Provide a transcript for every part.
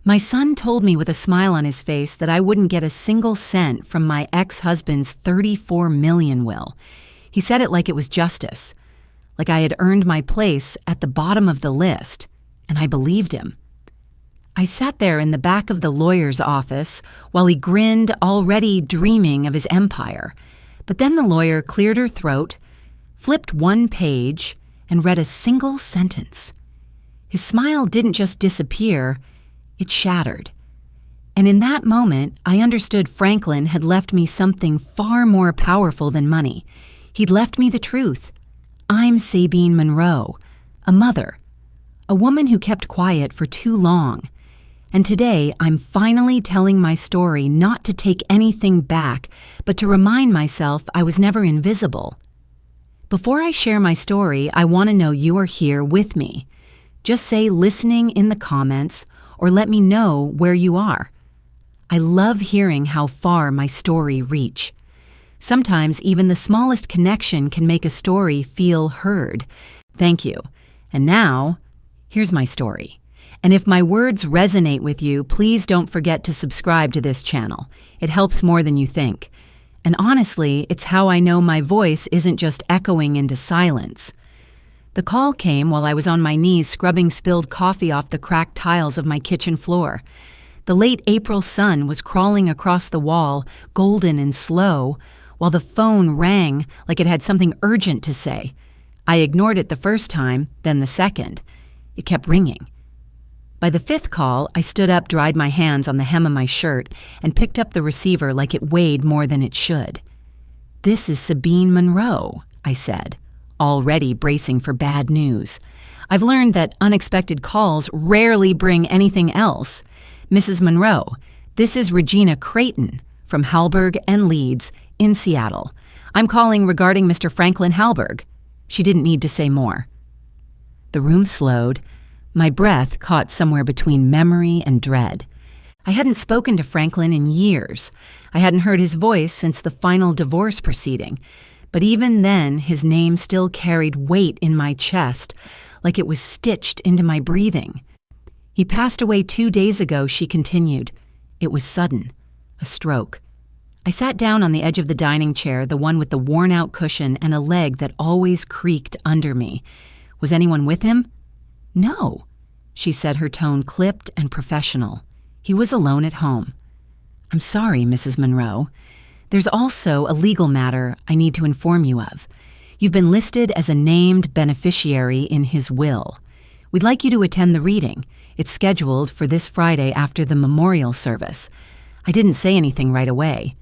My son told me with a smile on his face that I wouldn't get a single cent from my ex-husband's $34 million will. He said it like it was justice, like I had earned my place at the bottom of the list, and I believed him. I sat there in the back of the lawyer's office while he grinned, already dreaming of his empire. But then the lawyer cleared her throat, flipped one page, and read a single sentence. His smile didn't just disappear, it shattered. And in that moment, I understood Franklin had left me something far more powerful than money. He'd left me the truth. I'm Sabine Monroe, a mother, a woman who kept quiet for too long. And today, I'm finally telling my story not to take anything back, but to remind myself I was never invisible. Before I share my story, I want to know you are here with me. Just say listening in the comments or let me know where you are. I love hearing how far my story reach. Sometimes even the smallest connection can make a story feel heard. Thank you. And now, here's my story. And if my words resonate with you, please don't forget to subscribe to this channel. It helps more than you think. And honestly, it's how I know my voice isn't just echoing into silence. The call came while I was on my knees scrubbing spilled coffee off the cracked tiles of my kitchen floor. The late April sun was crawling across the wall, golden and slow, while the phone rang like it had something urgent to say. I ignored it the first time, then the second. It kept ringing. By the fifth call, I stood up, dried my hands on the hem of my shirt, and picked up the receiver like it weighed more than it should. "This is Sabine Monroe," I said, already bracing for bad news. I've learned that unexpected calls rarely bring anything else. "Mrs. Monroe, this is Regina Creighton from Halberg and Leeds in Seattle. I'm calling regarding Mr. Franklin Halberg." She didn't need to say more. The room slowed. My breath caught somewhere between memory and dread. I hadn't spoken to Franklin in years. I hadn't heard his voice since the final divorce proceeding. But even then, his name still carried weight in my chest, like it was stitched into my breathing. "He passed away 2 days ago," she continued. "It was sudden. A stroke." I sat down on the edge of the dining chair, the one with the worn-out cushion and a leg that always creaked under me. "Was anyone with him?" "No," she said, her tone clipped and professional. "He was alone at home." "I'm sorry, Mrs. Monroe. There's also a legal matter I need to inform you of. You've been listed as a named beneficiary in his will. We'd like you to attend the reading. It's scheduled for this Friday after the memorial service." I didn't say anything right away.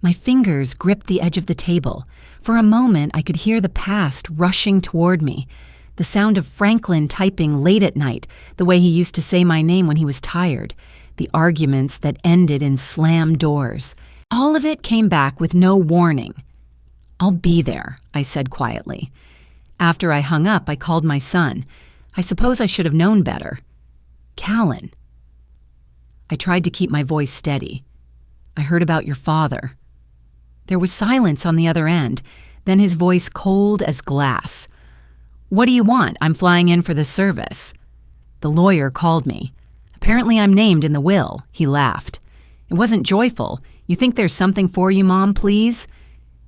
My fingers gripped the edge of the table. For a moment, I could hear the past rushing toward me. The sound of Franklin typing late at night, the way he used to say my name when he was tired, the arguments that ended in slammed doors. All of it came back with no warning. "I'll be there," I said quietly. After I hung up, I called my son. I suppose I should have known better. "Callan." I tried to keep my voice steady. "I heard about your father." There was silence on the other end, then his voice cold as glass. "What do you want? I'm flying in for the service." The lawyer called me. "Apparently I'm named in the will," he laughed. "It wasn't joyful. You think there's something for you, Mom, please?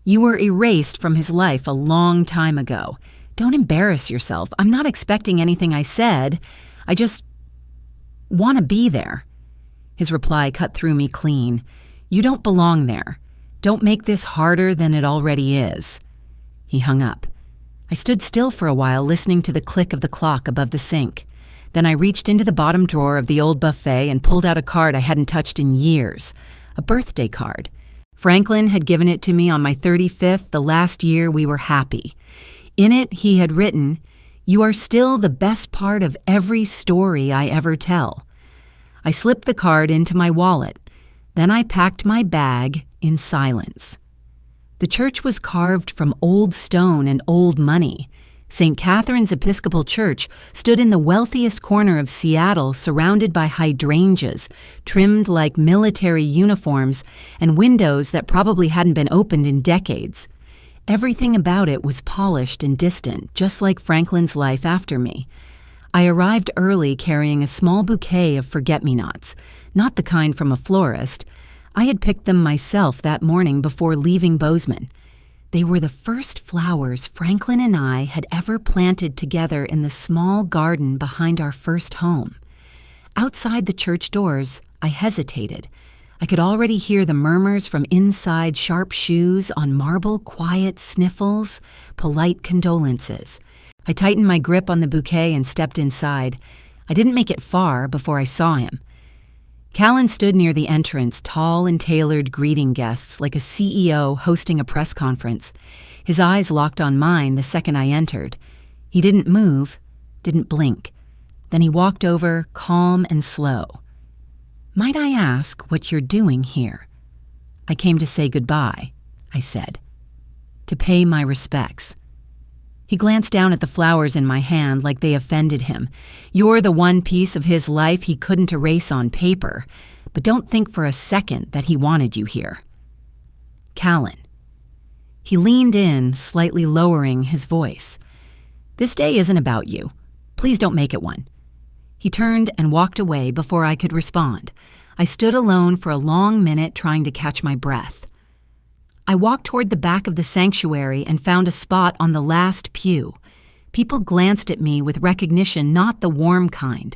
You were erased from his life a long time ago. Don't embarrass yourself. I'm not expecting anything I said. I just want to be there." His reply cut through me clean. "You don't belong there. Don't make this harder than it already is." He hung up. I stood still for a while, listening to the click of the clock above the sink. Then I reached into the bottom drawer of the old buffet and pulled out a card I hadn't touched in years, a birthday card. Franklin had given it to me on my 35th, the last year we were happy. In it, he had written, "You are still the best part of every story I ever tell." I slipped the card into my wallet. Then I packed my bag in silence. The church was carved from old stone and old money. St. Catherine's Episcopal Church stood in the wealthiest corner of Seattle, surrounded by hydrangeas, trimmed like military uniforms, and windows that probably hadn't been opened in decades. Everything about it was polished and distant, just like Franklin's life after me. I arrived early carrying a small bouquet of forget-me-nots, not the kind from a florist. I had picked them myself that morning before leaving Bozeman. They were the first flowers Franklin and I had ever planted together in the small garden behind our first home. Outside the church doors, I hesitated. I could already hear the murmurs from inside, sharp shoes on marble, quiet sniffles, polite condolences. I tightened my grip on the bouquet and stepped inside. I didn't make it far before I saw him. Callan stood near the entrance, tall and tailored, greeting guests like a CEO hosting a press conference. His eyes locked on mine the second I entered. He didn't move, didn't blink. Then he walked over, calm and slow. "Might I ask what you're doing here?" "I came to say goodbye," I said. "To pay my respects." He glanced down at the flowers in my hand like they offended him. "You're the one piece of his life he couldn't erase on paper, but don't think for a second that he wanted you here." "Callan." He leaned in, slightly lowering his voice. "This day isn't about you. Please don't make it one." He turned and walked away before I could respond. I stood alone for a long minute trying to catch my breath. I walked toward the back of the sanctuary and found a spot on the last pew. People glanced at me with recognition, not the warm kind.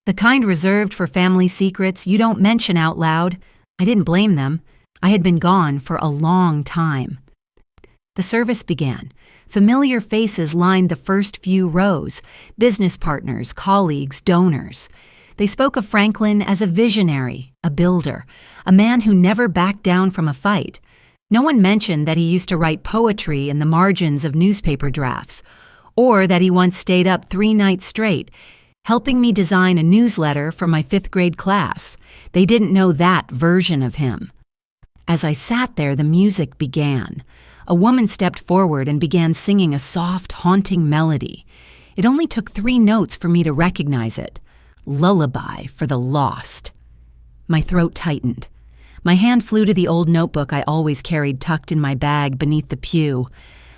The kind reserved for family secrets you don't mention out loud. I didn't blame them. I had been gone for a long time. The service began. Familiar faces lined the first few rows, business partners, colleagues, donors. They spoke of Franklin as a visionary, a builder, a man who never backed down from a fight. No one mentioned that he used to write poetry in the margins of newspaper drafts, or that he once stayed up 3 nights straight, helping me design a newsletter for my 5th grade class. They didn't know that version of him. As I sat there, the music began. A woman stepped forward and began singing a soft, haunting melody. It only took 3 notes for me to recognize it. Lullaby for the Lost. My throat tightened. My hand flew to the old notebook I always carried tucked in my bag beneath the pew.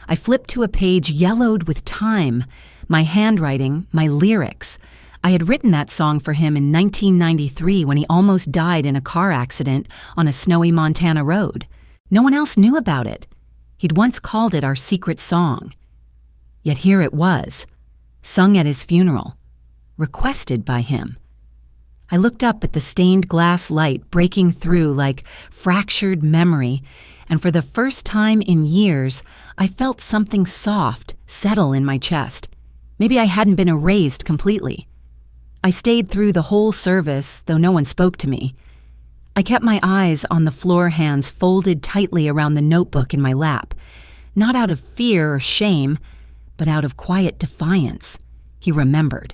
I flipped to a page yellowed with time, my handwriting, my lyrics. I had written that song for him in 1993 when he almost died in a car accident on a snowy Montana road. No one else knew about it. He'd once called it our secret song. Yet here it was, sung at his funeral, requested by him. I looked up at the stained glass light breaking through like fractured memory, and for the first time in years, I felt something soft settle in my chest. Maybe I hadn't been erased completely. I stayed through the whole service, though no one spoke to me. I kept my eyes on the floor, hands folded tightly around the notebook in my lap, not out of fear or shame, but out of quiet defiance. He remembered.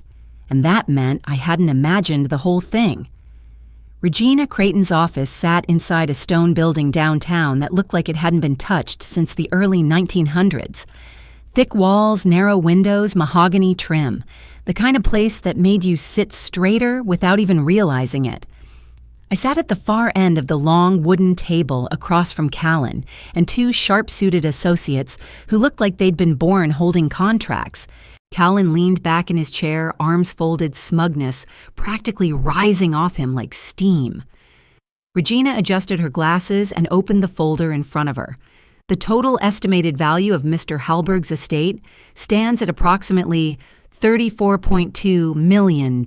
And that meant I hadn't imagined the whole thing. Regina Creighton's office sat inside a stone building downtown that looked like it hadn't been touched since the early 1900s. Thick walls, narrow windows, mahogany trim. The kind of place that made you sit straighter without even realizing it. I sat at the far end of the long wooden table across from Callan and 2 sharp-suited associates who looked like they'd been born holding contracts. Callan leaned back in his chair, arms folded, smugness practically rising off him like steam. Regina adjusted her glasses and opened the folder in front of her. The total estimated value of Mr. Hallberg's estate stands at approximately $34.2 million.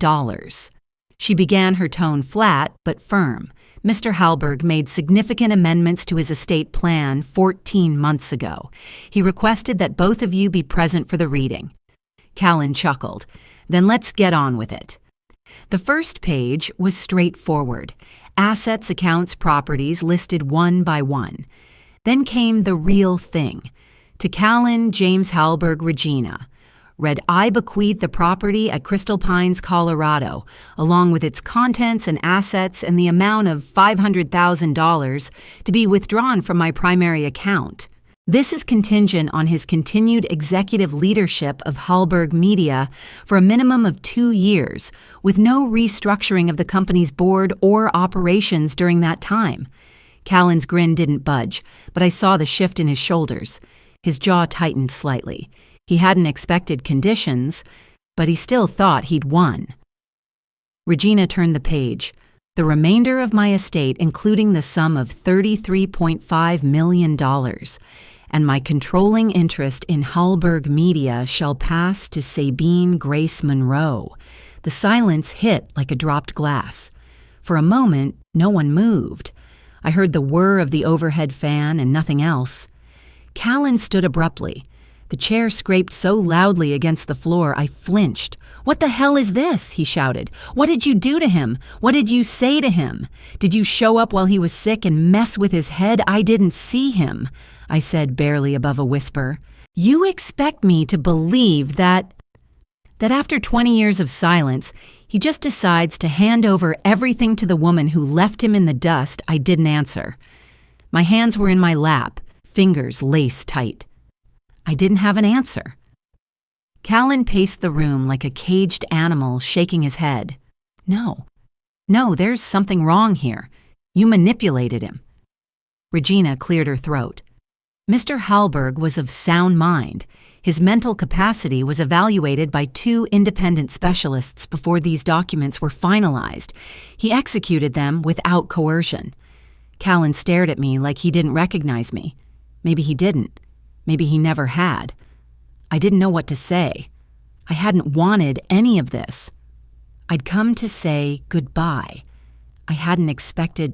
She began her tone flat but firm. Mr. Hallberg made significant amendments to his estate plan 14 months ago. He requested that both of you be present for the reading. Callan chuckled. Then let's get on with it. The first page was straightforward. Assets, accounts, properties listed one by one. Then came the real thing. To Callan, James Hallberg, Regina. Read, I bequeath the property at Crystal Pines, Colorado, along with its contents and assets and the amount of $500,000 to be withdrawn from my primary account. This is contingent on his continued executive leadership of Hallberg Media for a minimum of 2 years, with no restructuring of the company's board or operations during that time. Callan's grin didn't budge, but I saw the shift in his shoulders. His jaw tightened slightly. He hadn't expected conditions, but he still thought he'd won. Regina turned the page. The remainder of my estate, including the sum of $33.5 million, and my controlling interest in Hallberg Media shall pass to Sabine Grace Monroe. The silence hit like a dropped glass. For a moment, no one moved. I heard the whir of the overhead fan and nothing else. Callan stood abruptly. The chair scraped so loudly against the floor, I flinched. "What the hell is this?" he shouted. "What did you do to him? What did you say to him? Did you show up while he was sick and mess with his head? I didn't see him," I said barely above a whisper. "You expect me to believe that after 20 years of silence, he just decides to hand over everything to the woman who left him in the dust?" I didn't answer. My hands were in my lap, fingers lace tight. I didn't have an answer. Callan paced the room like a caged animal, shaking his head. No, there's something wrong here. You manipulated him." Regina cleared her throat. Mr. Hallberg was of sound mind. His mental capacity was evaluated by 2 independent specialists before these documents were finalized. He executed them without coercion. Callan stared at me like he didn't recognize me. Maybe he didn't. Maybe he never had. I didn't know what to say. I hadn't wanted any of this. I'd come to say goodbye. I hadn't expected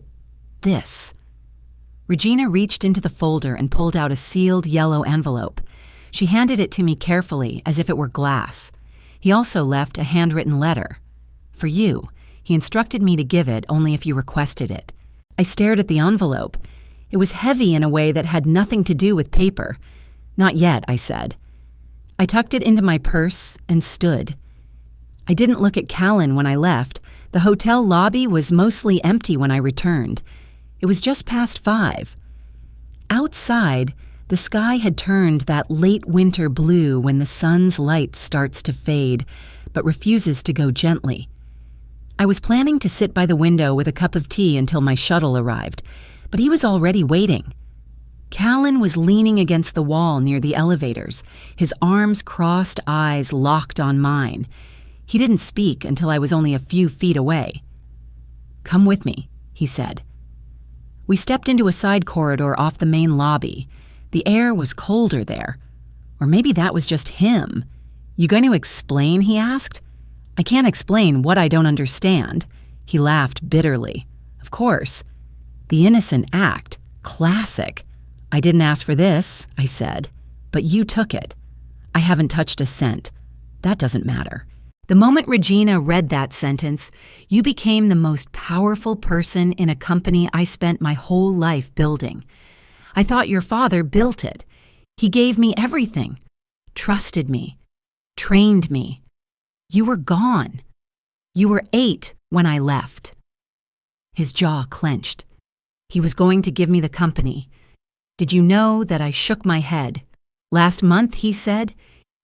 this. Regina reached into the folder and pulled out a sealed yellow envelope. She handed it to me carefully, as if it were glass. He also left a handwritten letter. "For you. He instructed me to give it only if you requested it." I stared at the envelope. It was heavy in a way that had nothing to do with paper. "Not yet," I said. I tucked it into my purse and stood. I didn't look at Callan when I left. The hotel lobby was mostly empty when I returned. It was just past 5. Outside, the sky had turned that late winter blue when the sun's light starts to fade, but refuses to go gently. I was planning to sit by the window with a cup of tea until my shuttle arrived, but he was already waiting. Callan was leaning against the wall near the elevators, his arms crossed, eyes locked on mine. He didn't speak until I was only a few feet away. "Come with me," he said. We stepped into a side corridor off the main lobby. The air was colder there. Or maybe that was just him. "You going to explain?" he asked. "I can't explain what I don't understand." He laughed bitterly. "Of course. The innocent act. Classic. I didn't ask for this," I said, "but you took it. I haven't touched a cent. That doesn't matter." The moment Regina read that sentence, "You became the most powerful person in a company I spent my whole life building. I thought your father built it. He gave me everything, trusted me, trained me. You were gone. You were 8 when I left." His jaw clenched. He was going to give me the company. Did you know that I shook my head? "Last month," he said.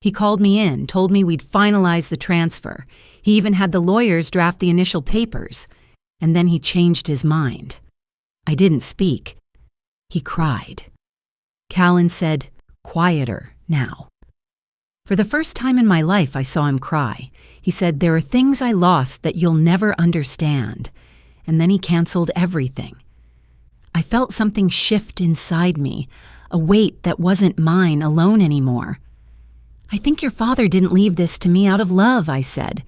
He called me in, told me we'd finalize the transfer. He even had the lawyers draft the initial papers. And then he changed his mind. I didn't speak. He cried. Callan said, "Quieter now." For the first time in my life, I saw him cry. He said, "There are things I lost that you'll never understand." And then he canceled everything. I felt something shift inside me, a weight that wasn't mine alone anymore. "I think your father didn't leave this to me out of love," I said.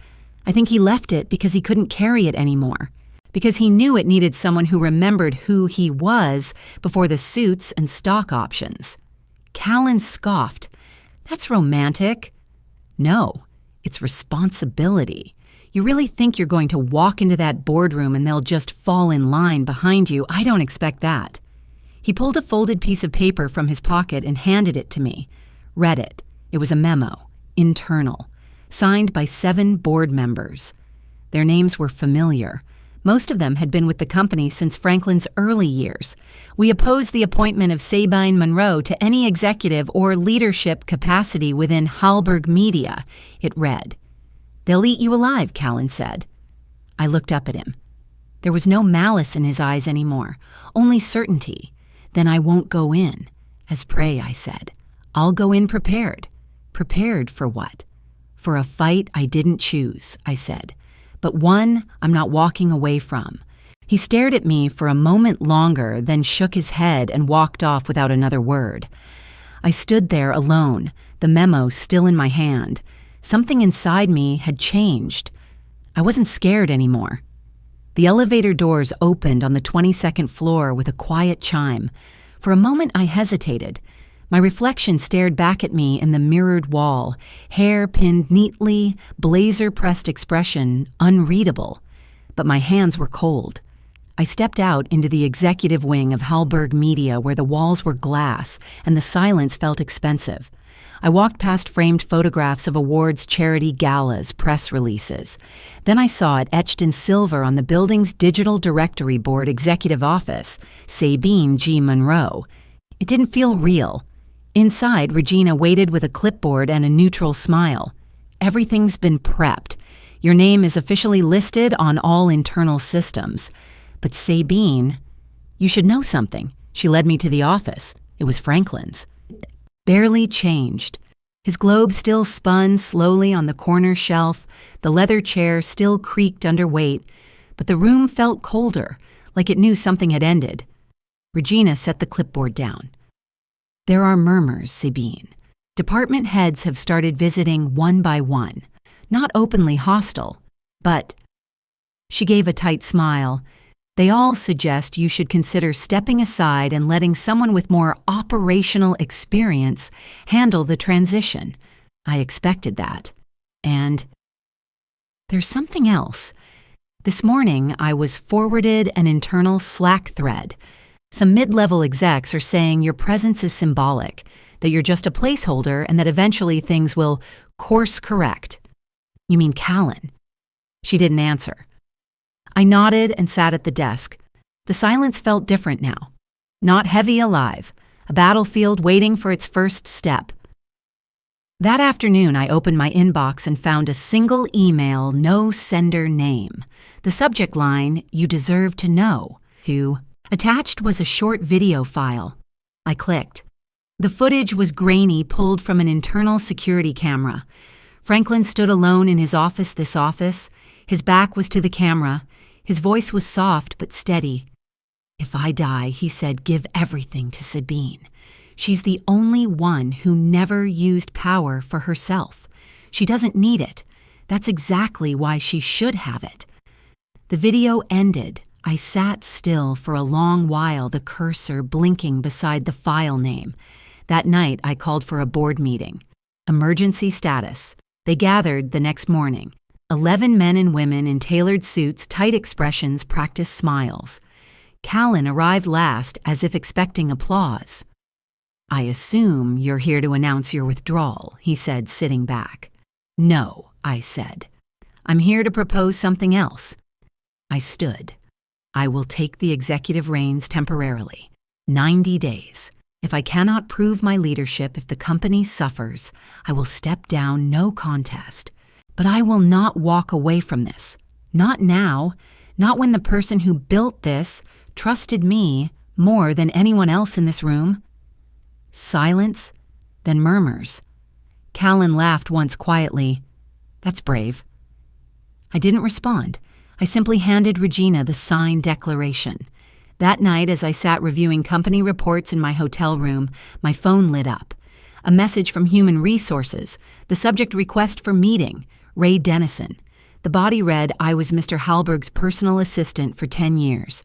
"I think he left it because he couldn't carry it anymore, because he knew it needed someone who remembered who he was before the suits and stock options." Callan scoffed. "That's romantic." "No, it's responsibility. You really think you're going to walk into that boardroom and they'll just fall in line behind you? I don't expect that." He pulled a folded piece of paper from his pocket and handed it to me. Read it. It was a memo, internal, signed by 7 board members. Their names were familiar. Most of them had been with the company since Franklin's early years. "We oppose the appointment of Sabine Monroe to any executive or leadership capacity within Hallberg Media," it read. "They'll eat you alive," Callan said. I looked up at him. There was no malice in his eyes anymore, only certainty. "Then I won't go in as prey," I said. "I'll go in prepared." "Prepared for what?" for a fight I didn't choose, I said, but one I'm not walking away from. He stared at me for a moment longer, then shook his head and walked off without another word. I stood there alone, the memo still in my hand. Something inside me had changed. I wasn't scared anymore. The elevator doors opened on the 22nd floor with a quiet chime. For a moment I hesitated. My reflection stared back at me in the mirrored wall, hair pinned neatly, blazer-pressed expression unreadable. But my hands were cold. I stepped out into the executive wing of Hallberg Media where the walls were glass and the silence felt expensive. I walked past framed photographs of awards, charity galas, press releases. Then I saw it etched in silver on the building's digital directory board executive office, Sabine G. Monroe. It didn't feel real. Inside, Regina waited with a clipboard and a neutral smile. Everything's been prepped. Your name is officially listed on all internal systems. But Sabine, you should know something. She led me to the office. It was Franklin's. Barely changed. His globe still spun slowly on the corner shelf, the leather chair still creaked under weight, but the room felt colder, like it knew something had ended. Regina set the clipboard down. There are murmurs, Sabine. Department heads have started visiting one by one, not openly hostile, but... She gave a tight smile. They all suggest you should consider stepping aside and letting someone with more operational experience handle the transition. I expected that. And there's something else. This morning, I was forwarded an internal Slack thread. Some mid-level execs are saying your presence is symbolic, that you're just a placeholder and that eventually things will course correct. You mean Callan? She didn't answer. I nodded and sat at the desk. The silence felt different now. Not heavy alive, a battlefield waiting for its first step. That afternoon, I opened my inbox and found a single email, no sender name. The subject line, "You deserve to know." Attached was a short video file. I clicked. The footage was grainy, pulled from an internal security camera. Franklin stood alone in his office. His back was to the camera. His voice was soft but steady. "If I die," he said, "give everything to Sabine. She's the only one who never used power for herself. She doesn't need it. That's exactly why she should have it." The video ended. I sat still for a long while, the cursor blinking beside the file name. That night, I called for a board meeting. Emergency status. They gathered the next morning. 11 men and women in tailored suits, tight expressions, practiced smiles. Callan arrived last, as if expecting applause. "I assume you're here to announce your withdrawal," he said, sitting back. "No," I said. "I'm here to propose something else." I stood. "I will take the executive reins temporarily. 90 days. If I cannot prove my leadership, if the company suffers, I will step down, no contest. But I will not walk away from this. Not now. Not when the person who built this trusted me more than anyone else in this room." Silence, then murmurs. Callan laughed once quietly. "That's brave." I didn't respond. I simply handed Regina the signed declaration. That night, as I sat reviewing company reports in my hotel room, my phone lit up. A message from Human Resources. The subject, request for meeting. Ray Dennison. The body read, "I was Mr. Hallberg's personal assistant for 10 years.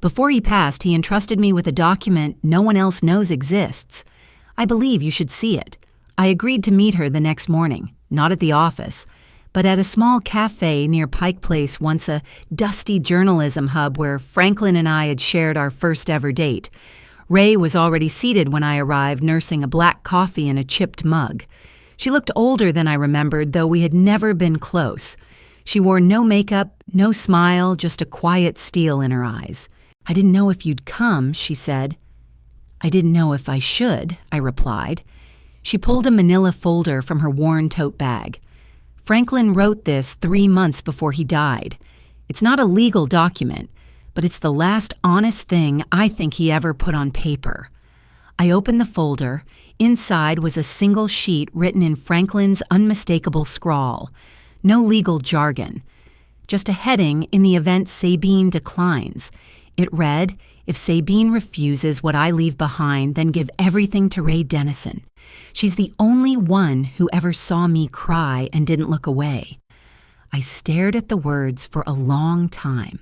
Before he passed, he entrusted me with a document no one else knows exists. I believe you should see it." I agreed to meet her the next morning, not at the office, but at a small cafe near Pike Place, once a dusty journalism hub where Franklin and I had shared our first ever date. Ray was already seated when I arrived, nursing a black coffee in a chipped mug. She looked older than I remembered, though we had never been close. She wore no makeup, no smile, just a quiet steel in her eyes. "I didn't know if you'd come," she said. "I didn't know if I should," I replied. She pulled a manila folder from her worn tote bag. "Franklin wrote this 3 months before he died. It's not a legal document, but it's the last honest thing I think he ever put on paper. I opened the folder. Inside was a single sheet written in Franklin's unmistakable scrawl. No legal jargon. Just a heading in the event Sabine declines. It read, "If Sabine refuses what I leave behind, then give everything to Ray Dennison. She's the only one who ever saw me cry and didn't look away." I stared at the words for a long time.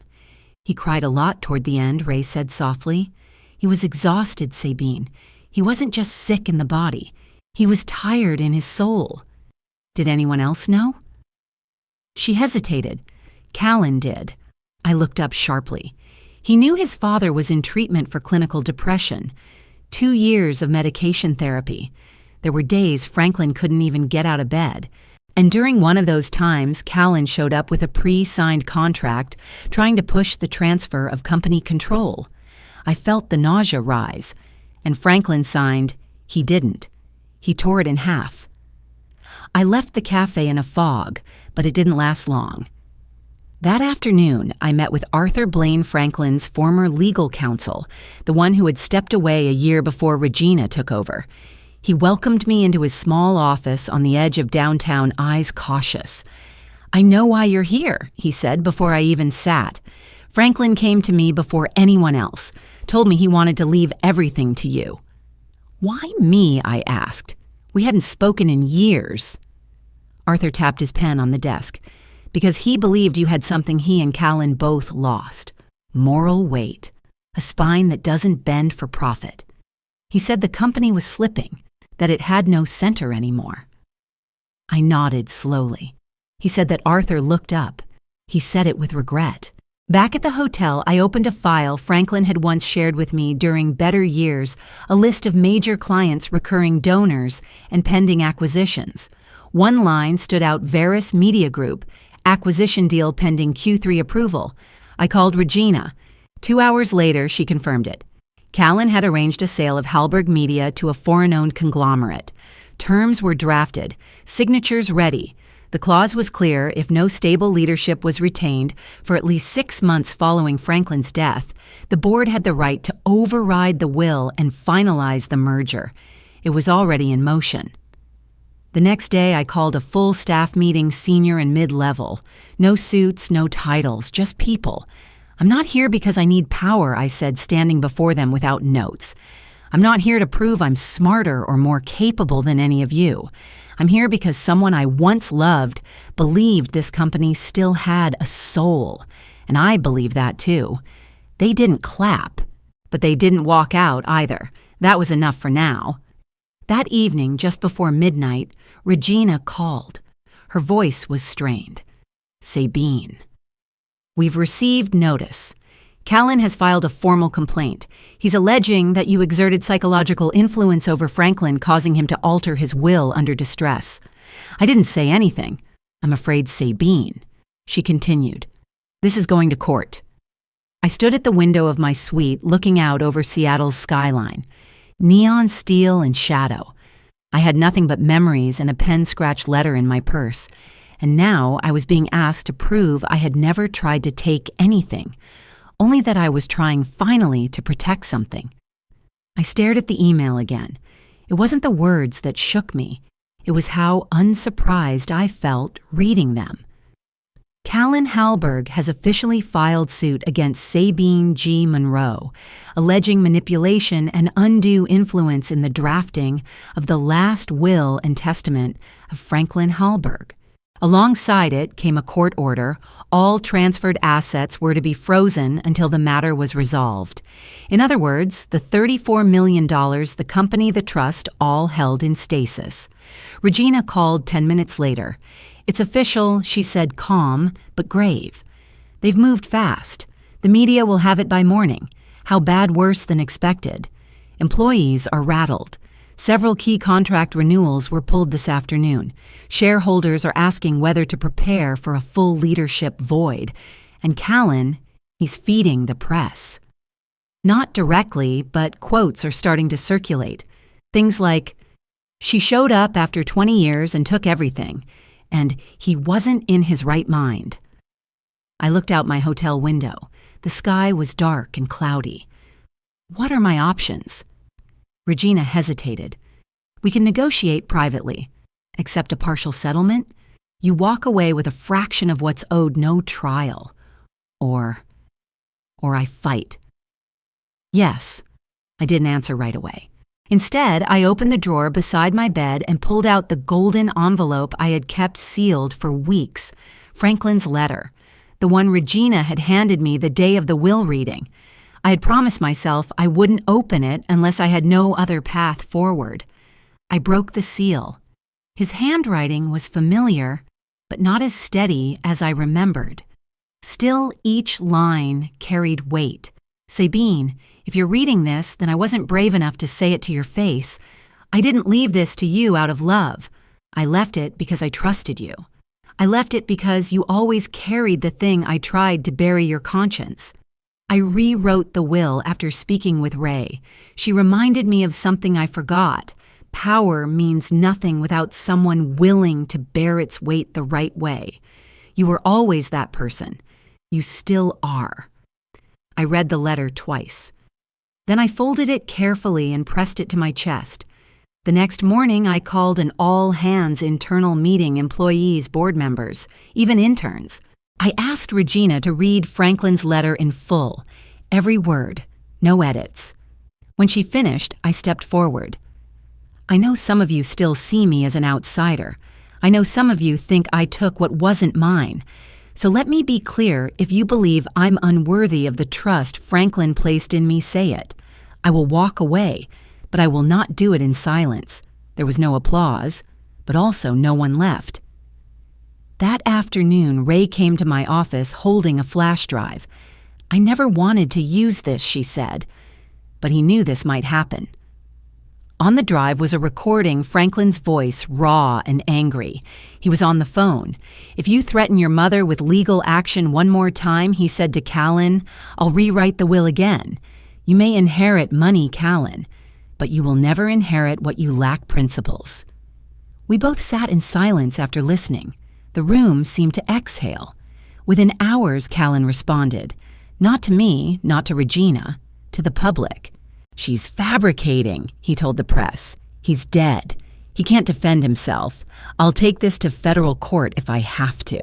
"He cried a lot toward the end," Ray said softly. "He was exhausted, Sabine. He wasn't just sick in the body. He was tired in his soul." "Did anyone else know?" She hesitated. "Callan did." I looked up sharply. He knew his father was in treatment for clinical depression. 2 years of medication therapy. There were days Franklin couldn't even get out of bed. And during one of those times, Callan showed up with a pre-signed contract trying to push the transfer of company control. I felt the nausea rise. And Franklin signed, he didn't. He tore it in half. I left the cafe in a fog, but it didn't last long. That afternoon, I met with Arthur Blaine Franklin's former legal counsel, the one who had stepped away a year before Regina took over. He welcomed me into his small office on the edge of downtown, eyes cautious. "I know why you're here," he said before I even sat. "Franklin came to me before anyone else, told me he wanted to leave everything to you." "Why me?" I asked. We hadn't spoken in years. Arthur tapped his pen on the desk. "Because he believed you had something he and Callan both lost. Moral weight. A spine that doesn't bend for profit. He said the company was slipping, that it had no center anymore." I nodded slowly. He said that Arthur looked up. He said it with regret. Back at the hotel, I opened a file Franklin had once shared with me during better years, a list of major clients, recurring donors, and pending acquisitions. One line stood out: Veris Media Group, acquisition deal pending Q3 approval. I called Regina. 2 hours later, she confirmed it. Callan had arranged a sale of Hallberg Media to a foreign-owned conglomerate. Terms were drafted, signatures ready. The clause was clear: if no stable leadership was retained for at least 6 months following Franklin's death, the board had the right to override the will and finalize the merger. It was already in motion. The next day, I called a full staff meeting, senior and mid-level. No suits, no titles, just people. "I'm not here because I need power," I said, standing before them without notes. "I'm not here to prove I'm smarter or more capable than any of you. I'm here because someone I once loved believed this company still had a soul. And I believe that too." They didn't clap, but they didn't walk out either. That was enough for now. That evening, just before midnight, Regina called. Her voice was strained. "Sabine, we've received notice. Callan has filed a formal complaint. He's alleging that you exerted psychological influence over Franklin, causing him to alter his will under distress." I didn't say anything. "I'm afraid, Sabine," she continued, "this is going to court." I stood at the window of my suite, looking out over Seattle's skyline. Neon steel and shadow. I had nothing but memories and a pen-scratched letter in my purse. And now I was being asked to prove I had never tried to take anything, only that I was trying finally to protect something. I stared at the email again. It wasn't the words that shook me. It was how unsurprised I felt reading them. Callan Hallberg has officially filed suit against Sabine G. Monroe, alleging manipulation and undue influence in the drafting of the last will and testament of Franklin Hallberg. Alongside it came a court order. All transferred assets were to be frozen until the matter was resolved. In other words, the $34 million the company, the trust, all held in stasis. Regina called 10 minutes later. "It's official," she said, calm but grave. "They've moved fast. The media will have it by morning. How bad worse than expected. Employees are rattled. Several key contract renewals were pulled this afternoon. Shareholders are asking whether to prepare for a full leadership void. And Callan, he's feeding the press." Not directly, but quotes are starting to circulate. Things like, "She showed up after 20 years and took everything," and "he wasn't in his right mind." I looked out my hotel window. The sky was dark and cloudy. What are my options? Regina hesitated. We can negotiate privately. Accept a partial settlement? You walk away with a fraction of what's owed, no trial. Or I fight. Yes. I didn't answer right away. Instead, I opened the drawer beside my bed and pulled out the golden envelope I had kept sealed for weeks. Franklin's letter, the one Regina had handed me the day of the will reading. I had promised myself I wouldn't open it unless I had no other path forward. I broke the seal. His handwriting was familiar, but not as steady as I remembered. Still, each line carried weight. Sabine, if you're reading this, then I wasn't brave enough to say it to your face. I didn't leave this to you out of love. I left it because I trusted you. I left it because you always carried the thing I tried to bury your conscience. I rewrote the will after speaking with Ray. She reminded me of something I forgot. Power means nothing without someone willing to bear its weight the right way. You were always that person. You still are. I read the letter twice. Then I folded it carefully and pressed it to my chest. The next morning, I called an all-hands internal meeting, employees, board members, even interns. I asked Regina to read Franklin's letter in full, every word, no edits. When she finished, I stepped forward. I know some of you still see me as an outsider. I know some of you think I took what wasn't mine. So let me be clear, if you believe I'm unworthy of the trust Franklin placed in me, say it. I will walk away, but I will not do it in silence. There was no applause, but also no one left. That afternoon, Ray came to my office holding a flash drive. I never wanted to use this, she said, but he knew this might happen. On the drive was a recording, Franklin's voice, raw and angry. He was on the phone. If you threaten your mother with legal action one more time, he said to Callan, I'll rewrite the will again. You may inherit money, Callan, but you will never inherit what you lack principles. We both sat in silence after listening. The room seemed to exhale. Within hours, Callan responded. Not to me, not to Regina, to the public. She's fabricating, he told the press. He's dead. He can't defend himself. I'll take this to federal court if I have to.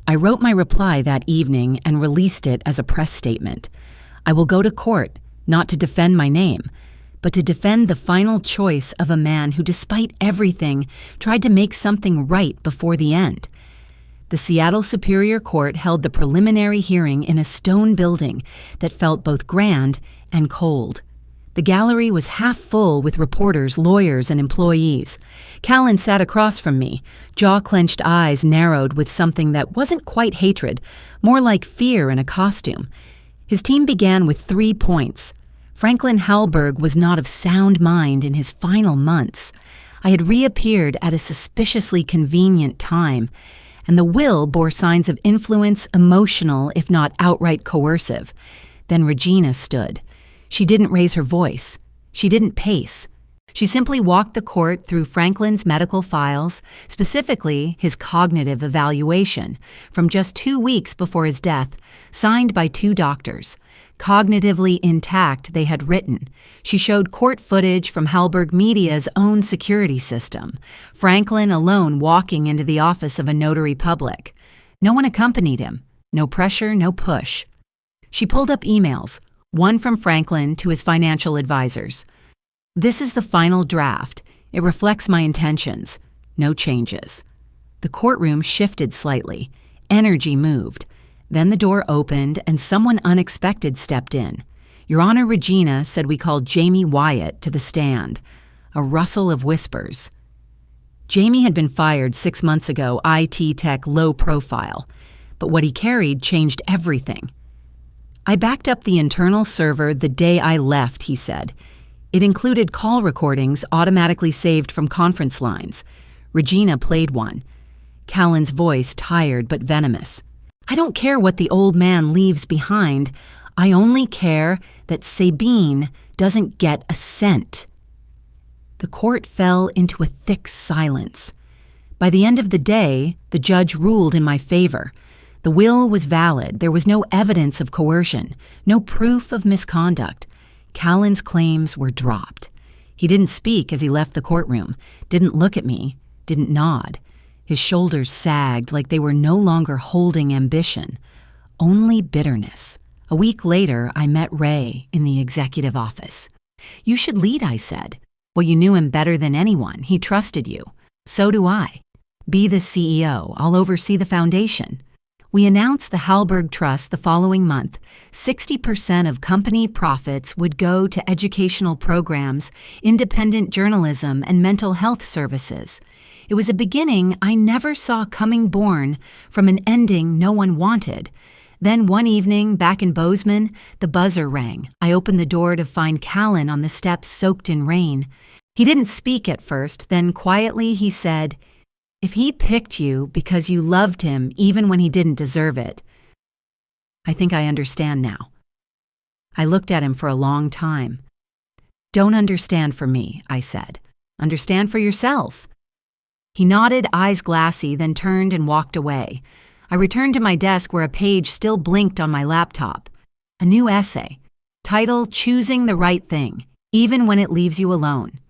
I wrote my reply that evening and released it as a press statement. I will go to court, not to defend my name, but to defend the final choice of a man who, despite everything, tried to make something right before the end. The Seattle Superior Court held the preliminary hearing in a stone building that felt both grand and cold. The gallery was half full with reporters, lawyers, and employees. Callan sat across from me, jaw-clenched eyes narrowed with something that wasn't quite hatred, more like fear in a costume. His team began with 3 points. Franklin Hallberg was not of sound mind in his final months. I had reappeared at a suspiciously convenient time, and the will bore signs of influence, emotional, if not outright coercive. Then Regina stood. She didn't raise her voice. She didn't pace. She simply walked the court through Franklin's medical files, specifically his cognitive evaluation, from just 2 weeks before his death, signed by 2 doctors. Cognitively intact, they had written. She showed court footage from Hallberg Media's own security system, Franklin alone walking into the office of a notary public. No one accompanied him. No pressure, no push. She pulled up emails, one from Franklin to his financial advisors. This is the final draft. It reflects my intentions. No changes. The courtroom shifted slightly. Energy moved. Then the door opened and someone unexpected stepped in. Your Honor, Regina said we called Jamie Wyatt to the stand. A rustle of whispers. Jamie had been fired 6 months ago, IT tech low profile. But what he carried changed everything. I backed up the internal server the day I left, he said. It included call recordings automatically saved from conference lines. Regina played one. Callan's voice tired but venomous. I don't care what the old man leaves behind. I only care that Sabine doesn't get a cent. The court fell into a thick silence. By the end of the day, the judge ruled in my favor. The will was valid. There was no evidence of coercion, no proof of misconduct. Callan's claims were dropped. He didn't speak as he left the courtroom, didn't look at me, didn't nod. His shoulders sagged like they were no longer holding ambition, only bitterness. A week later, I met Ray in the executive office. "You should lead," I said. "Well, you knew him better than anyone. He trusted you. So do I. Be the CEO. I'll oversee the foundation." We announced the Halberg Trust the following month. 60% of company profits would go to educational programs, independent journalism, and mental health services. It was a beginning I never saw coming born from an ending no one wanted. Then one evening, back in Bozeman, the buzzer rang. I opened the door to find Callan on the steps soaked in rain. He didn't speak at first, then quietly he said, "If he picked you because you loved him even when he didn't deserve it, I think I understand now." I looked at him for a long time. "Don't understand for me," I said. "Understand for yourself." He nodded, eyes glassy, then turned and walked away. I returned to my desk where a page still blinked on my laptop. A new essay, title "Choosing the Right Thing, Even When It Leaves You Alone."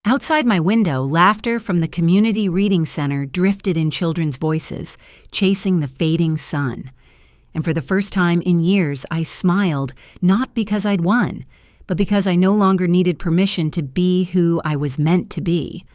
Outside my window, laughter from the community reading center drifted in children's voices, chasing the fading sun. And for the first time in years, I smiled, not because I'd won, but because I no longer needed permission to be who I was meant to be.